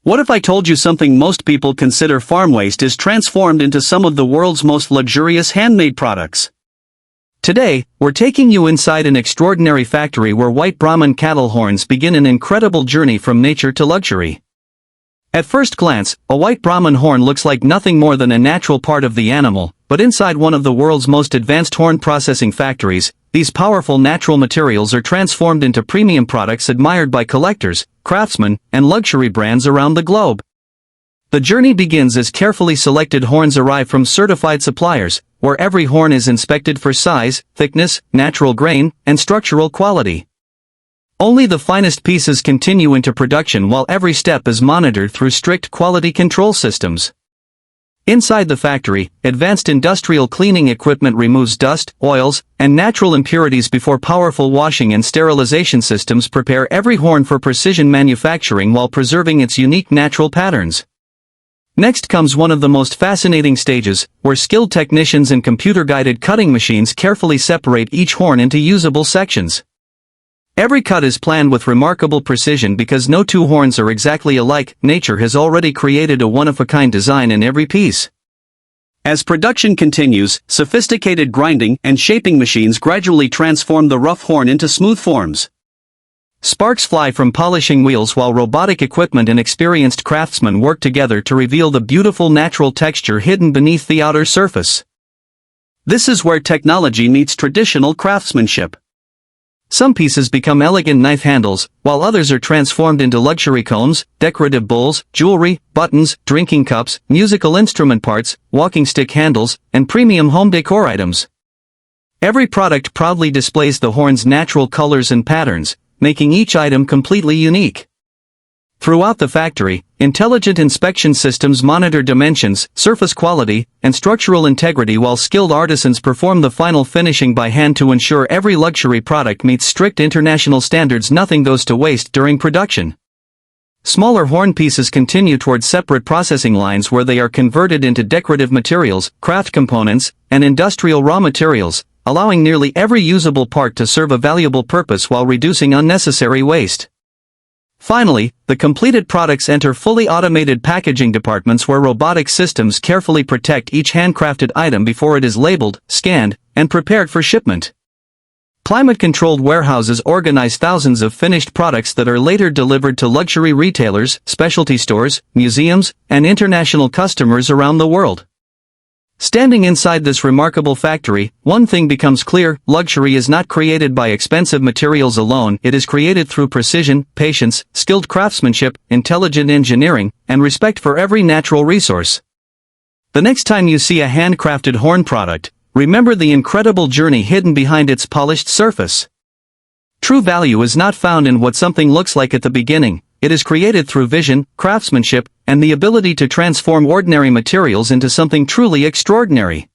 What if I told you something most people consider farm waste is transformed into some of the world's most luxurious handmade products? Today, we're taking you inside an extraordinary factory where White Brahman cattle horns begin an incredible journey from nature to luxury. At first glance, a White Brahman horn looks like nothing more than a natural part of the animal, but inside one of the world's most advanced horn processing factories, these powerful natural materials are transformed into premium products admired by collectors, craftsmen, and luxury brands around the globe. The journey begins as carefully selected horns arrive from certified suppliers, where every horn is inspected for size, thickness, natural grain, and structural quality. Only the finest pieces continue into production while every step is monitored through strict quality control systems. Inside the factory, advanced industrial cleaning equipment removes dust, oils, and natural impurities before powerful washing and sterilization systems prepare every horn for precision manufacturing while preserving its unique natural patterns. Next comes one of the most fascinating stages, where skilled technicians and computer-guided cutting machines carefully separate each horn into usable sections. Every cut is planned with remarkable precision because no two horns are exactly alike. Nature has already created a one-of-a-kind design in every piece. As production continues, sophisticated grinding and shaping machines gradually transform the rough horn into smooth forms. Sparks fly from polishing wheels while robotic equipment and experienced craftsmen work together to reveal the beautiful natural texture hidden beneath the outer surface. This is where technology meets traditional craftsmanship. Some pieces become elegant knife handles, while others are transformed into luxury combs, decorative bowls, jewelry, buttons, drinking cups, musical instrument parts, walking stick handles, and premium home decor items. Every product proudly displays the horn's natural colors and patterns, making each item completely unique. Throughout the factory, intelligent inspection systems monitor dimensions, surface quality, and structural integrity while skilled artisans perform the final finishing by hand to ensure every luxury product meets strict international standards. Nothing goes to waste during production. Smaller horn pieces continue towards separate processing lines where they are converted into decorative materials, craft components, and industrial raw materials, allowing nearly every usable part to serve a valuable purpose while reducing unnecessary waste. Finally, the completed products enter fully automated packaging departments where robotic systems carefully protect each handcrafted item before it is labeled, scanned, and prepared for shipment. Climate-controlled warehouses organize thousands of finished products that are later delivered to luxury retailers, specialty stores, museums, and international customers around the world. Standing inside this remarkable factory, one thing becomes clear: luxury is not created by expensive materials alone, it is created through precision, patience, skilled craftsmanship, intelligent engineering, and respect for every natural resource. The next time you see a handcrafted horn product, remember the incredible journey hidden behind its polished surface. True value is not found in what something looks like at the beginning. It is created through vision, craftsmanship, and the ability to transform ordinary materials into something truly extraordinary.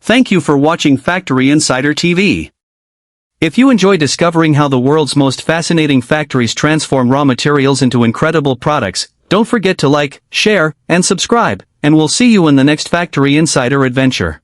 Thank you for watching Factory Insider TV. If you enjoy discovering how the world's most fascinating factories transform raw materials into incredible products, don't forget to like, share, and subscribe, and we'll see you in the next Factory Insider adventure.